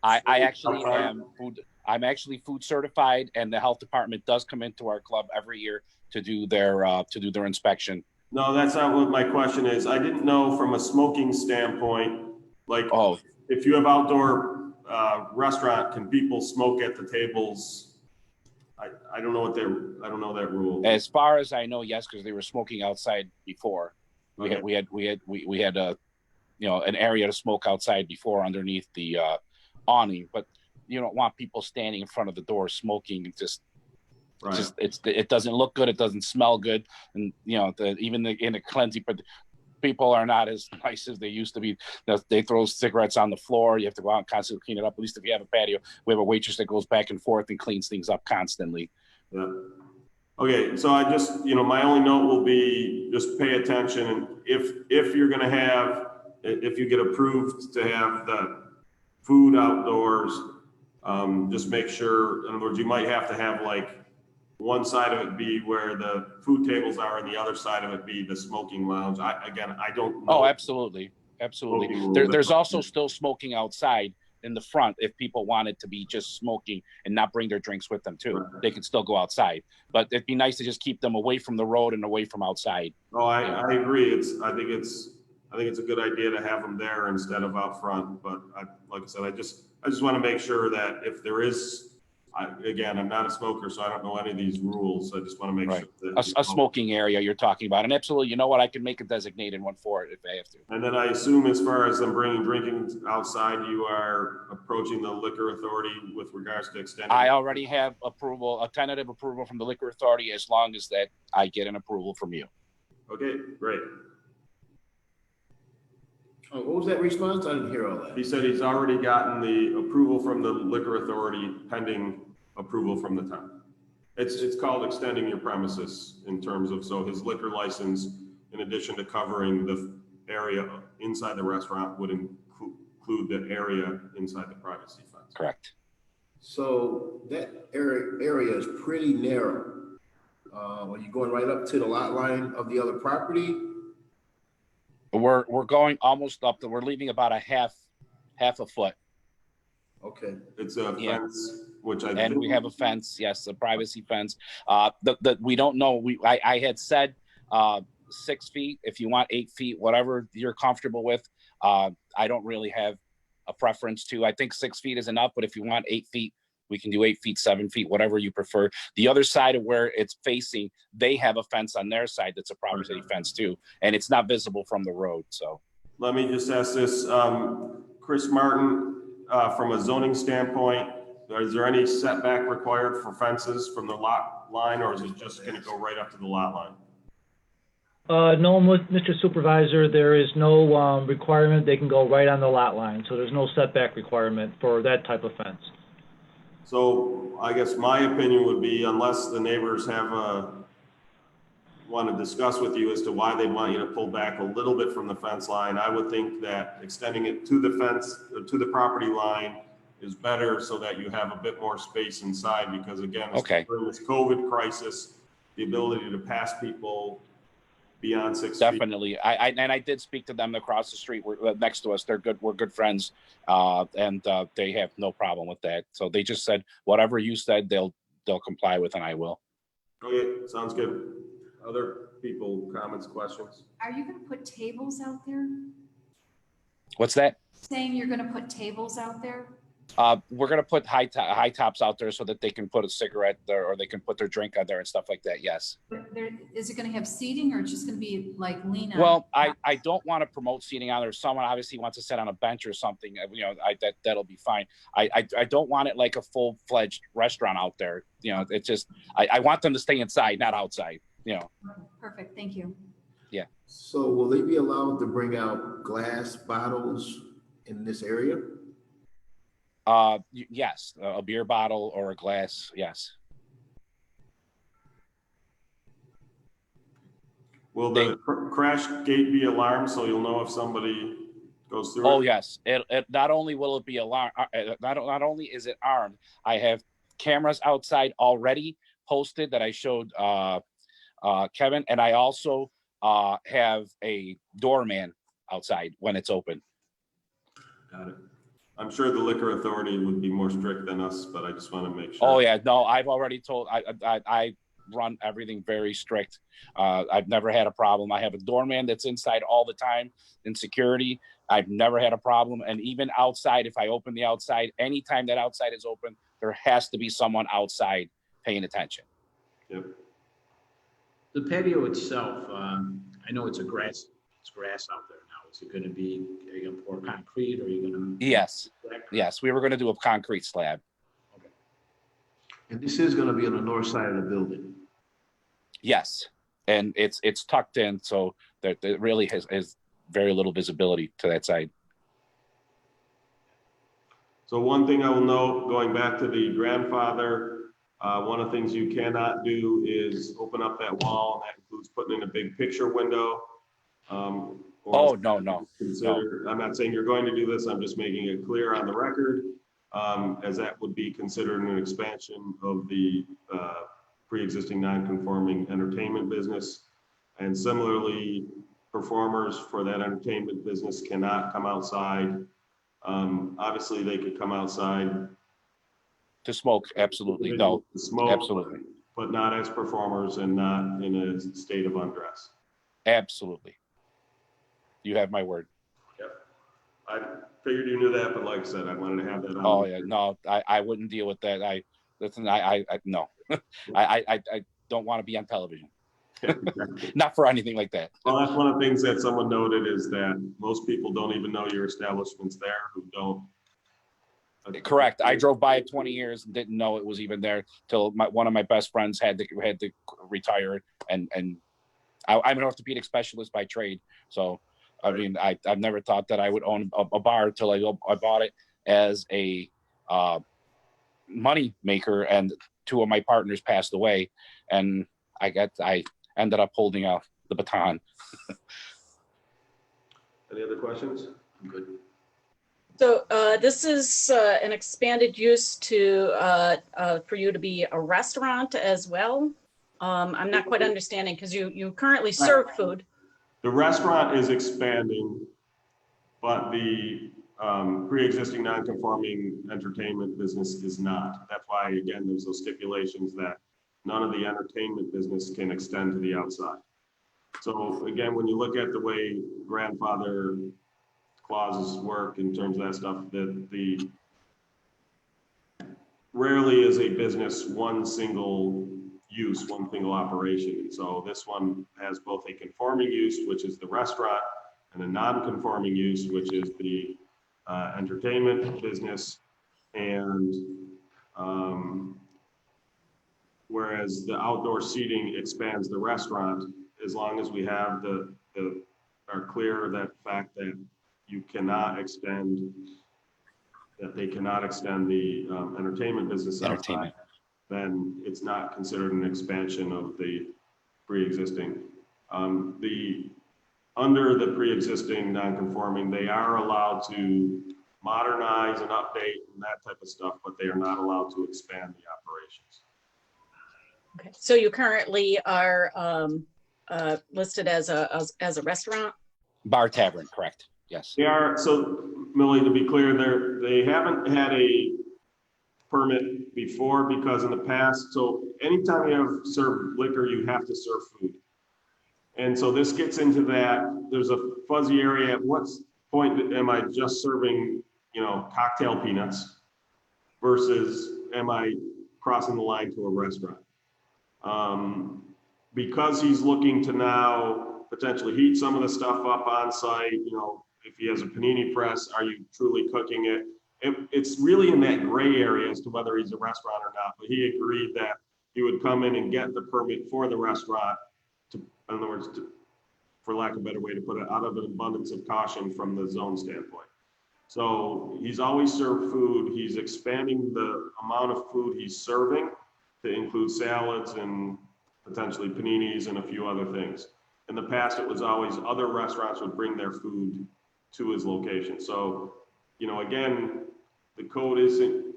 I actually am food. I'm actually food certified, and the health department does come into our club every year to do their inspection. No, that's not what my question is. I didn't know from a smoking standpoint, like if you have outdoor restaurant, can people smoke at the tables? I don't know I don't know that rule. As far as I know, yes, because they were smoking outside before. We had an area to smoke outside before underneath the awning, but you don't want people standing in front of the door smoking. It doesn't look good. It doesn't smell good. And even in the cleansing, but people are not as nice as they used to be. They throw cigarettes on the floor. You have to go out and constantly clean it up. At least if you have a patio, we have a waitress that goes back and forth and cleans things up constantly. Yeah. Okay. So I just, my only note will be just pay attention. And if you're going to have, if you get approved to have the food outdoors, just make sure, in other words, you might have to have like one side of it be where the food tables are and the other side of it be the smoking lounge. I don't know. Oh, absolutely. Absolutely. Smoking room. There's also still smoking outside in the front if people wanted to be just smoking and not bring their drinks with them too. They can still go outside, but it'd be nice to just keep them away from the road and away from outside. Oh, I agree. I think it's a good idea to have them there instead of out front. But like I said, I just want to make sure that if there is, again, I'm not a smoker, so I don't know any of these rules. I just want to make sure that A smoking area you're talking about. And absolutely, you know what? I can make a designated one for it if I have to. And then I assume as far as them bringing drinking outside, you are approaching the liquor authority with regards to extending. I already have approval, a tentative approval from the liquor authority, as long as that I get an approval from you. Okay, great. Oh, what was that response? I didn't hear all that. He said he's already gotten the approval from the liquor authority pending approval from the town. It's called extending your premises in terms of, so his liquor license, in addition to covering the area inside the restaurant, would include the area inside the privacy fence. Correct. So that area is pretty narrow. Are you going right up to the lot line of the other property? We're going almost up to, we're leaving about a half a foot. Okay. It's a fence, which I and think we have a fence, yes, a privacy fence. We don't know. I had said 6 feet. If you want 8 feet, whatever you're comfortable with. I don't really have a preference to. I think 6 feet is enough, but if you want 8 feet, we can do 8 feet, 7 feet, whatever you prefer. The other side of where it's facing, they have a fence on their side that's a privacy fence too, and it's not visible from the road. So let me just ask this, Chris Martin, from a zoning standpoint, is there any setback required for fences from the lot line, or is it just going to go right up to the lot line? No, Mr. Supervisor, there is no requirement. They can go right on the lot line, so there's no setback requirement for that type of fence. So I guess my opinion would be, unless the neighbors want to discuss with you as to why they want you to pull back a little bit from the fence line, I would think that extending it to the fence, to the property line is better so that you have a bit more space inside, because again, during this COVID crisis, the ability to pass people beyond 6 feet. definitely, I did speak to them across the street. We're next to us. They're good. We're good friends, and they have no problem with that. So they just said whatever you said, they'll comply with, and I will. Okay, sounds good. Other people, comments, questions? Are you going to put tables out there? What's that? Saying you're going to put tables out there? We're gonna put high tops out there so that they can put a cigarette there, or they can put their drink on there and stuff like that. Yes. But is it going to have seating, or it's just going to be like lean out? Well, I don't want to promote seating on there. Someone obviously wants to sit on a bench or something. You know, that'll be fine. I don't want it like a full-fledged restaurant out there. You know, it's just I want them to stay inside, not outside. You know. Perfect. Thank you. Yeah. So will they be allowed to bring out glass bottles in this area? Yes, a beer bottle or a glass. Yes. Will the crash gate be alarmed so you'll know if somebody goes through it? Oh yes. It not only will it be alarmed, not only is it armed. I have cameras outside already posted that I showed Kevin, and I also have a doorman outside when it's open. Got it. I'm sure the liquor authority would be more strict than us, but I just want to make sure. Oh yeah, no, I've already told. I run everything very strict. I've never had a problem. I have a doorman that's inside all the time in security. I've never had a problem. And even outside, if I open the outside, anytime that outside is open, there has to be someone outside paying attention. Yep. The patio itself, I know it's grass out there now. Is it going to be, are you going to pour concrete, or are you going to? Yes, yes, we were going to do a concrete slab. Okay. And this is going to be on the north side of the building. Yes, and it's tucked in, so that it really has very little visibility to that side. So one thing I will note, going back to the grandfather, one of the things you cannot do is open up that wall, and that includes putting in a big picture window. Oh, no. I'm not saying you're going to do this. I'm just making it clear on the record, as that would be considered an expansion of the pre-existing non-conforming entertainment business. And similarly, performers for that entertainment business cannot come outside. Obviously, they could come outside To smoke, absolutely. No, to smoke, absolutely. but not as performers and not in a state of undress. Absolutely. You have my word. Yep. I figured you knew that, but like I said, I wanted to have that on. Oh yeah, no, I wouldn't deal with that. I no, I don't want to be on television. Not for anything like that. Well, that's one of the things that someone noted is that most people don't even know your establishment's there who don't. Correct. I drove by it 20 years and didn't know it was even there till one of my best friends had to retire, and I'm an orthopedic specialist by trade. So I mean, I've never thought that I would own a bar till I bought it as a money maker, and two of my partners passed away, and I ended up holding the baton. Any other questions? I'm good. So this is an expanded use for you to be a restaurant as well. I'm not quite understanding because you currently serve food. The restaurant is expanding, but the pre-existing non-conforming entertainment business is not. That's why, again, there's those stipulations that none of the entertainment business can extend to the outside. So again, when you look at the way grandfather clauses work in terms of that stuff, that rarely is a business one single use, one single operation. So this one has both a conforming use, which is the restaurant, and a non-conforming use, which is the entertainment business. And whereas the outdoor seating expands the restaurant, as long as we have are clear that fact that you cannot extend, that they cannot extend the entertainment business outside, then it's not considered an expansion of the pre-existing. Under the pre-existing non-conforming, they are allowed to modernize and update and that type of stuff, but they are not allowed to expand the operations. Okay. So you currently are listed as a restaurant? Bar tavern, correct. Yes. They are. So Millie, to be clear, they haven't had a permit before because in the past, so anytime you have served liquor, you have to serve food. And so this gets into that, there's a fuzzy area. At what point am I just serving, cocktail peanuts versus am I crossing the line to a restaurant? Because he's looking to now potentially heat some of the stuff up on site, if he has a panini press, are you truly cooking it? It's really in that gray area as to whether he's a restaurant or not, but he agreed that he would come in and get the permit for the restaurant, in other words, for lack of a better way to put it, out of an abundance of caution from the zone standpoint. So he's always served food. He's expanding the amount of food he's serving to include salads and potentially paninis and a few other things. In the past, it was always other restaurants would bring their food to his location. So, again, the code isn't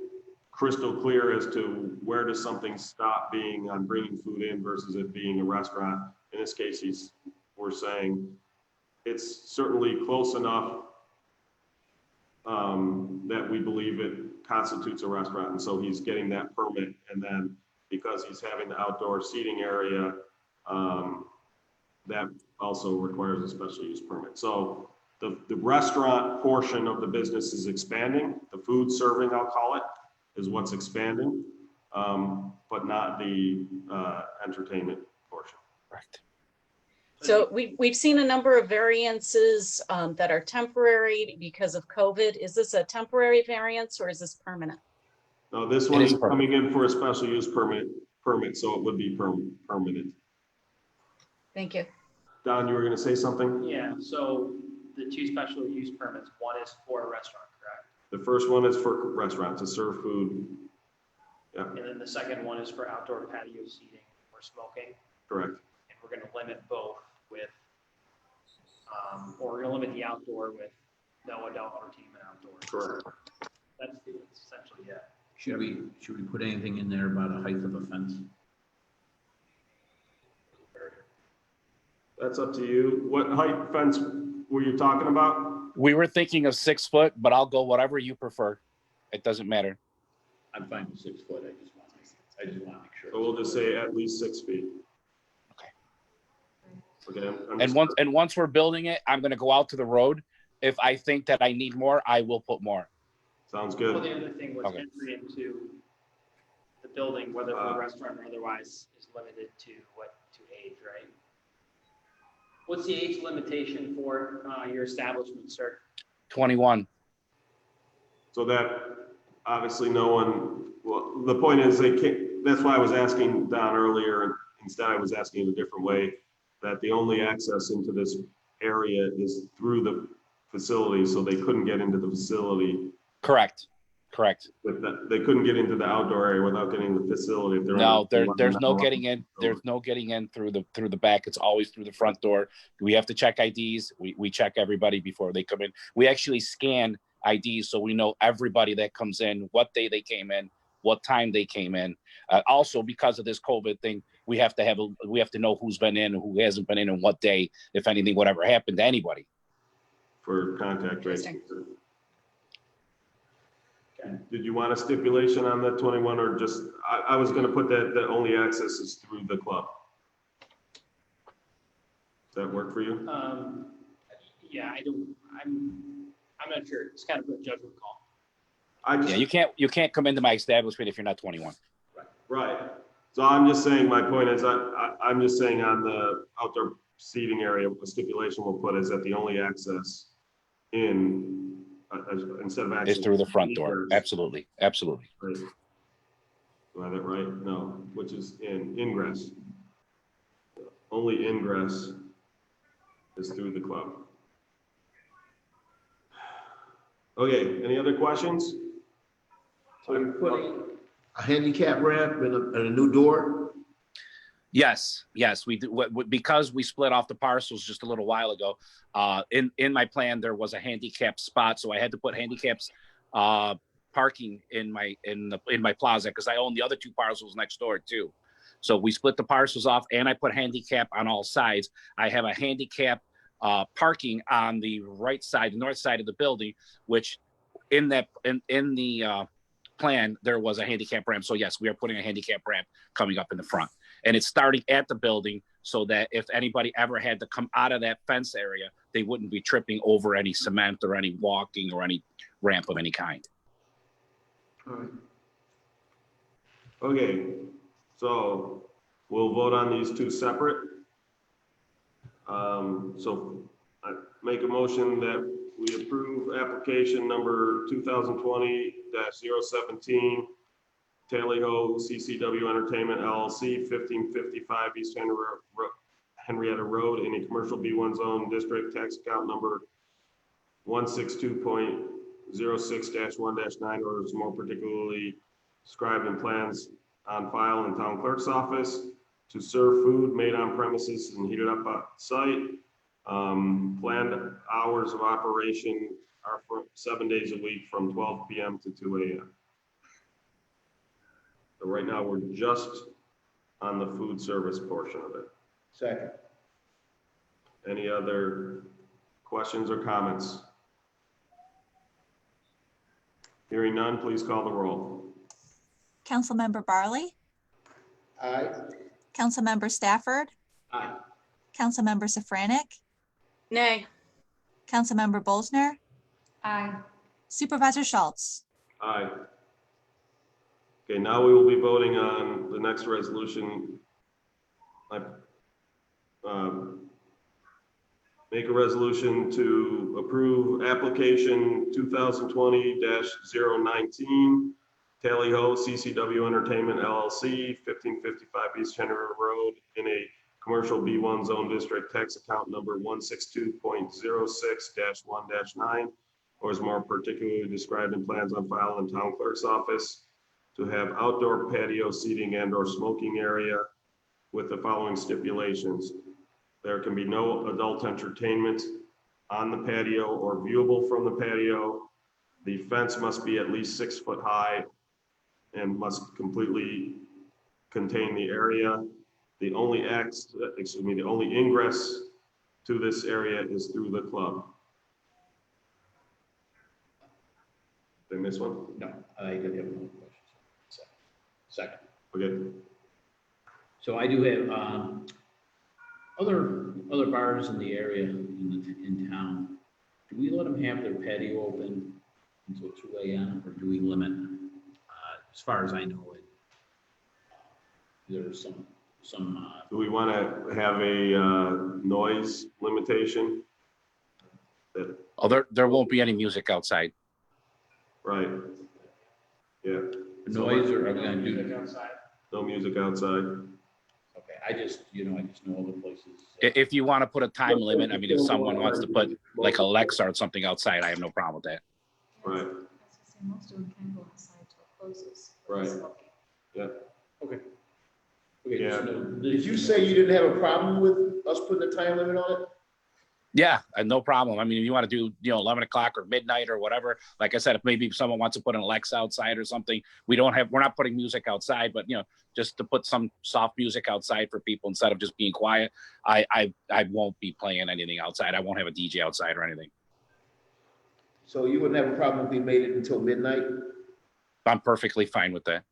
crystal clear as to where does something stop being on bringing food in versus it being a restaurant. In this case, we're saying it's certainly close enough that we believe it constitutes a restaurant. And so he's getting that permit. And then because he's having the outdoor seating area, that also requires a special use permit. So the restaurant portion of the business is expanding. The food serving, I'll call it, is what's expanding, but not the entertainment portion. Correct. So we've seen a number of variances that are temporary because of COVID. Is this a temporary variance or is this permanent? No, this one is coming in for a special use permit, so it would be permanent. Thank you. Don, you were going to say something? Yeah, so the two special use permits, one is for a restaurant, correct? The first one is for restaurant to serve food. Yeah. And then the second one is for outdoor patio seating or smoking. Correct. And we're going to limit both with, or we're going to limit the outdoor with no adult entertainment outdoors. Correct. That's essentially it. Should we put anything in there about a height of a fence? That's up to you. What height fence were you talking about? We were thinking of 6 foot, but I'll go whatever you prefer. It doesn't matter. I'm fine with 6 foot. I just want to make sure. So we'll just say at least 6 feet. Okay. And once we're building it, I'm going to go out to the road. If I think that I need more, I will put more. Sounds Well, good. the other thing was entry into the building, whether for a restaurant or otherwise, is limited to age, right? What's the age limitation for your establishment, sir? 21. So that obviously no one, well, the point is they can't, that's why I was asking Don earlier, and instead I was asking in a different way, that the only access into this area is through the facility, so they couldn't get into the facility. Correct. With that, they couldn't get into the outdoor area without getting the facility. If they're No, there's no getting in. There's no getting in through the back. It's always through the front door. We have to check IDs. We check everybody before they come in. We actually scan IDs so we know everybody that comes in, what day they came in, what time they came in. Also, because of this COVID thing, we have to know who's been in and who hasn't been in and what day, if anything, whatever happened to anybody. For contact tracing. Did you want a stipulation on the 21 or just, I was going to put that only access is through the club. Does that work for you? Yeah, I'm not sure. It's kind of a judgment call. You can't come into my establishment if you're not 21. Right. So I'm just saying, my point is, I'm just saying on the outdoor seating area, a stipulation we'll put is that the only access in, instead of access. It's through the front door. Absolutely. Right. Do I have that right? No, which is ingress. Only ingress is through the club. Okay, any other questions? So you're putting a handicap ramp and a new door? Yes, we do. Because we split off the parcels just a little while ago. In my plan, there was a handicap spot, so I had to put handicaps parking in my plaza because I own the other 2 parcels next door too. So we split the parcels off, and I put handicap on all sides. I have a handicap parking on the right side, the north side of the building, which in the plan there was a handicap ramp. So yes, we are putting a handicap ramp coming up in the front. And it's starting at the building so that if anybody ever had to come out of that fence area, they wouldn't be tripping over any cement or any walking or any ramp of any kind. All right. Okay, so we'll vote on these 2 separate. So I make a motion that we approve application number 2020-017, Tally-Ho CCW Entertainment LLC, 1555 East Henrietta Road in a commercial B1 zone district, tax account number 162.06-1-9, or is more particularly described in plans on file in town clerk's office, to serve food made on premises and heated up at site. Planned hours of operation are for 7 days a week from 12 p.m. to 2 a.m. So right now, we're just on the food service portion of it. Second. Any other questions or comments? Hearing none, please call the roll. Councilmember Barley, Aye. Councilmember Stafford, Aye. Councilmember Safranek, Nay. Councilmember Bolsner, Aye. Supervisor Schultz. Aye. Okay, now we will be voting on the next resolution. Make a resolution to approve application 2020-019, Tally-Ho CCW Entertainment LLC, 1555 East Henrietta Road in a commercial B1 zone district, tax account number 162.06-1-9, or is more particularly described in plans on file in town clerk's office, to have outdoor patio seating and/or smoking area with the following stipulations. There can be no adult entertainment on the patio or viewable from the patio. The fence must be at least 6 foot high and must completely contain the area. The only ingress to this area is through the club. Did I miss one? No, I did have one question. Second. Okay. So I do have, other bars in the area in town. Do we let them have their patio open until 2 a.m. or do we limit? As far as I know, there's some. Do we want to have a noise limitation? Oh, there won't be any music outside. Right. Yeah. Noise, or are we gonna do? No music outside. Okay, I just know other places. If you want to put a time limit, I mean, if someone wants to put like Alexa or something outside, I have no problem with that. Right. Most of them can go outside till it closes. Right. Yeah. Okay. Yeah. Did you say you didn't have a problem with us putting a time limit on it? Yeah, no problem. I mean, if you want to do, 11 o'clock or midnight or whatever, like I said, if maybe someone wants to put an Alexa outside or something, we're not putting music outside, but just to put some soft music outside for people instead of just being quiet. I won't be playing anything outside. I won't have a DJ outside or anything. So you wouldn't have a problem if we made it until midnight? I'm perfectly fine with that.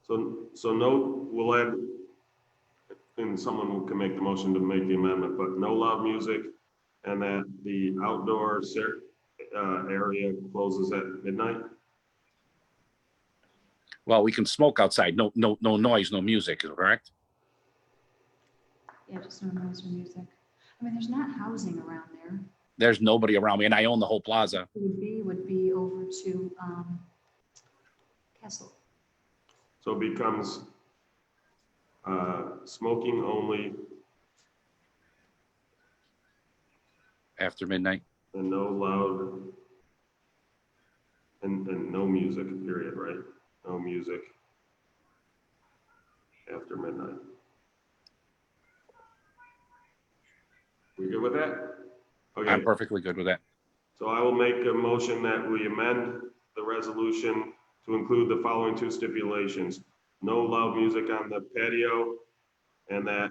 So no, we'll add, and someone can make the motion to make the amendment, but no loud music, and that the outdoor area closes at midnight. Well, we can smoke outside. No noise, no music, correct? Yeah, just no noise or music. I mean, there's not housing around there. There's nobody around me, and I own the whole plaza. It would be over to Kessel. So it becomes smoking only After midnight. and no loud and no music, period, right? No music after midnight. We good with that? Okay. I'm perfectly good with that. So I will make a motion that we amend the resolution to include the following two stipulations. No loud music on the patio, and that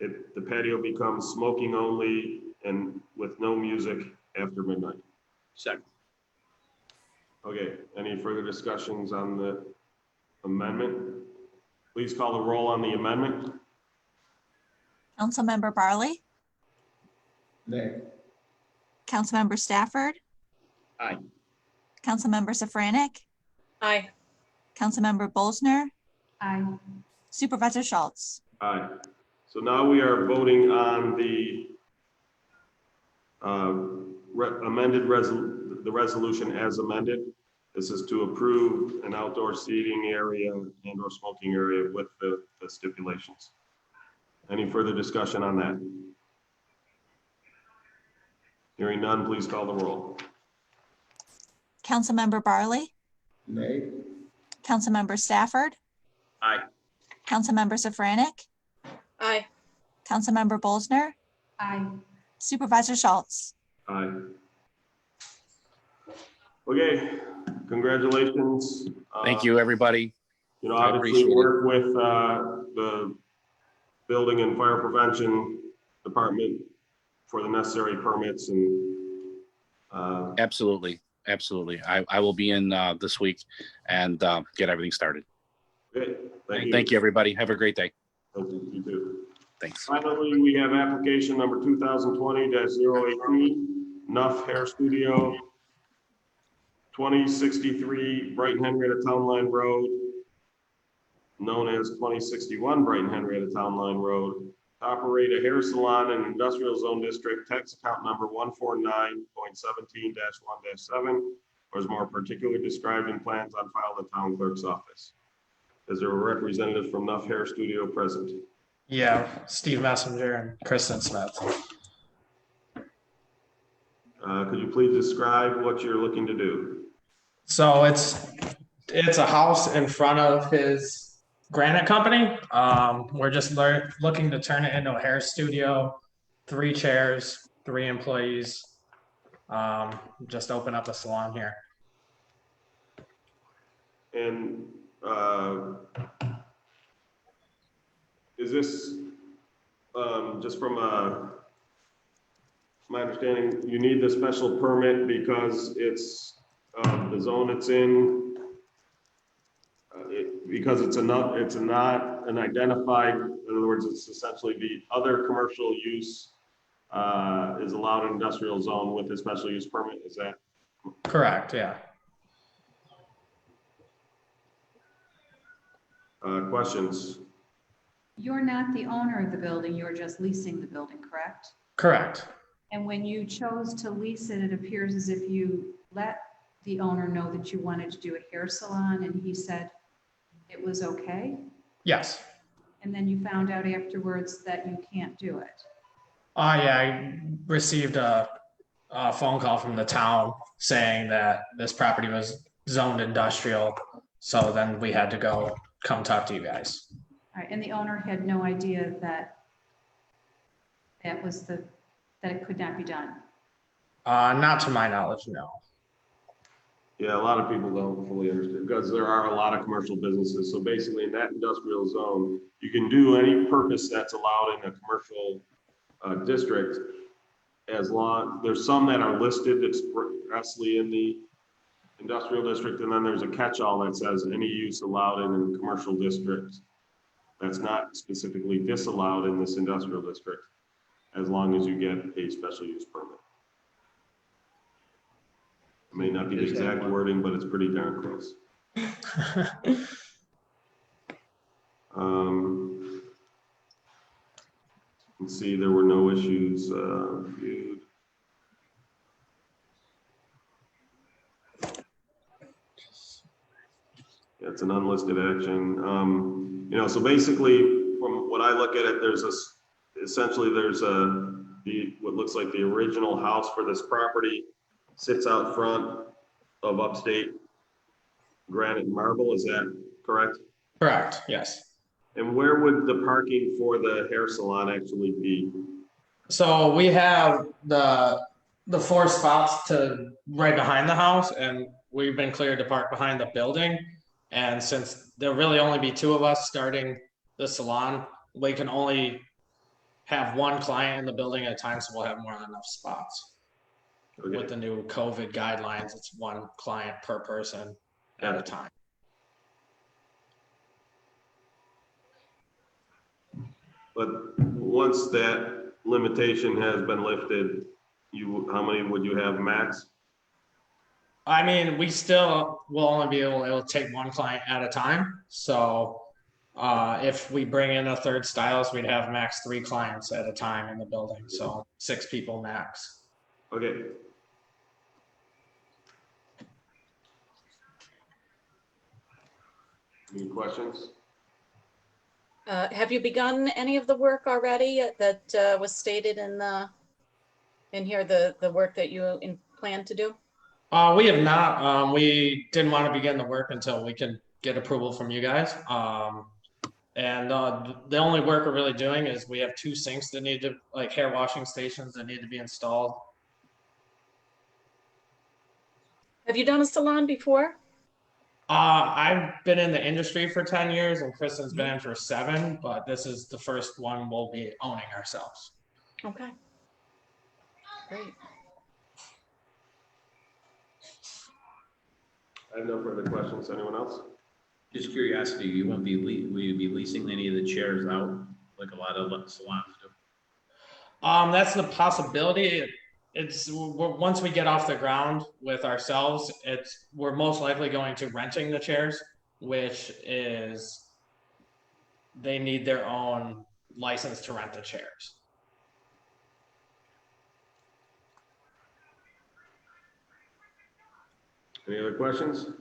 the patio becomes smoking only and with no music after midnight. Second. Okay, any further discussions on the amendment? Please call the roll on the amendment. Councilmember Barley, Nay. Councilmember Stafford, Aye. Councilmember Safranek, Aye. Councilmember Bolsner, Aye. Supervisor Schultz. Aye. So now we are voting on the the resolution as amended. This is to approve an outdoor seating area and or smoking area with the stipulations. Any further discussion on that? Hearing none, please call the roll. Councilmember Barley, Nay. Councilmember Stafford, Aye. Councilmember Safranek, Aye. Councilmember Bolsner, Aye. Supervisor Schultz. Aye. Okay, congratulations. Thank you, everybody. I Obviously appreciate it. work with the building and fire prevention department for the necessary permits and Absolutely. I will be in this week and get everything started. okay, Thank you, everybody. Have a great day. Thank you, you too. Thanks. Finally, we have application number 2020-018, Nuff Hair Studio, 2063 Brighton Henrietta Town Line Road, known as 2061 Brighton Henrietta Town Line Road, to operate a hair salon in industrial zone district, tax account number 149.17-1-7, or is more particularly described in plans on file in the town clerk's office. Is there a representative from Nuff Hair Studio present? Yeah, Steve Messenger and Kristen Smith. Could you please describe what you're looking to do? So it's a house in front of his granite company. We're just looking to turn it into a hair studio, 3 chairs, 3 employees. Just open up a salon here. And is this just from a my understanding, you need the special permit because it's, the zone it's in, because it's not an identified, in other words, it's essentially the other commercial use is allowed in industrial zone with a special use permit, is that? Correct, yeah. Questions? You're not the owner of the building, you're just leasing the building, correct? Correct. And when you chose to lease it, it appears as if you let the owner know that you wanted to do a hair salon and he said it was okay? Yes. And then you found out afterwards that you can't do it. Yeah, I received a phone call from the town saying that this property was zoned industrial. So then we had to come talk to you guys. All right, and the owner had no idea that that it could not be done. Not to my knowledge, no. Yeah, a lot of people don't fully understand because there are a lot of commercial businesses. So basically in that industrial zone, you can do any purpose that's allowed in a commercial district as long, there's some that are listed expressly in the industrial district, and then there's a catch-all that says any use allowed in a commercial district that's not specifically disallowed in this industrial district, as long as you get a special use permit. It may not be the exact wording, but it's pretty darn close. Let's see, there were no issues reviewed. Yeah, it's an unlisted action. So basically, from what I look at it, there's essentially what looks like the original house for this property sits out front of upstate granite and marble. Is that correct? Correct, yes. And where would the parking for the hair salon actually be? So we have the 4 spots to right behind the house, and we've been cleared to park behind the building. And since there'll really only be 2 of us starting the salon, we can only have 1 client in the building at a time, so we'll have more than enough spots. Okay. With the new COVID guidelines, it's 1 client per person at a time. But once that limitation has been lifted, how many would you have max? I mean, we still will only be able to take 1 client at a time. So if we bring in a 3rd stylist, we'd have max 3 clients at a time in the building. So 6 people max. Okay. Any questions? Have you begun any of the work already that was stated in here, the work that you plan to do? We have not. We didn't want to begin the work until we can get approval from you guys. And the only work we're really doing is we have 2 sinks that need to, like hair washing stations that need to be installed. Have you done a salon before? I've been in the industry for 10 years and Kristen's been in for 7, but this is the first one we'll be owning ourselves. Okay. Great. I have no further questions. Anyone else? Just curiosity, will you be leasing any of the chairs out like a lot of salons do? That's the possibility. Once we get off the ground with ourselves, we're most likely going to renting the chairs, which is they need their own license to rent the chairs. Any other questions?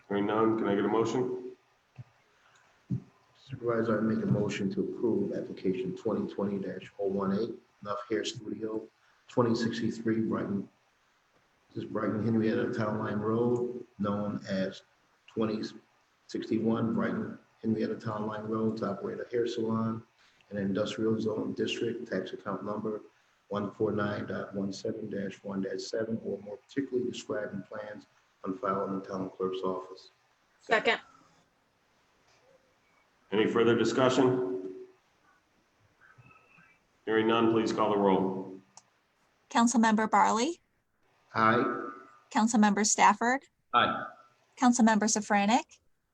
Hearing none, can I get a motion? Supervisor, I make a motion to approve application 2020-018, Enough Hair Studio, 2063 Brighton. This is Brighton Henrietta Town Line Road, known as 2061 Brighton Henrietta Town Line Road, to operate a hair salon in an industrial zone district, tax account number 149.17-1-7, or more particularly described in plans on file in the town clerk's office. Second. Any further discussion? Hearing none, please call the roll. Councilmember Barley, Aye. Councilmember Stafford, Aye. Councilmember Safranik,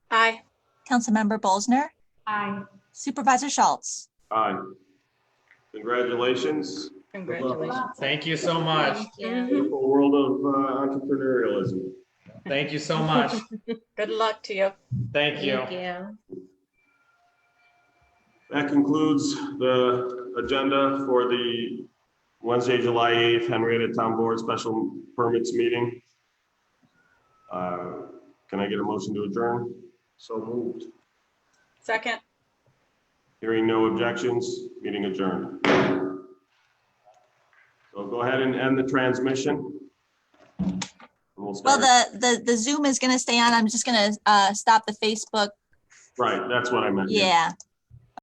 Aye. Councilmember Bolzner, Aye. Supervisor Schultz. Aye. Congratulations. Congratulations. Thank you so much. Beautiful world of entrepreneurialism. Thank you so much. Good luck to you. Thank you. That concludes the agenda for the Wednesday, July 8th Henrietta Town Board Special Permits meeting. Can I get a motion to adjourn? So moved. Second. Hearing no objections, meeting adjourned. So go ahead and end the transmission. And we'll Well, start. the Zoom is going to stay on. I'm just going to stop the Facebook. Right, that's what I meant. Yeah.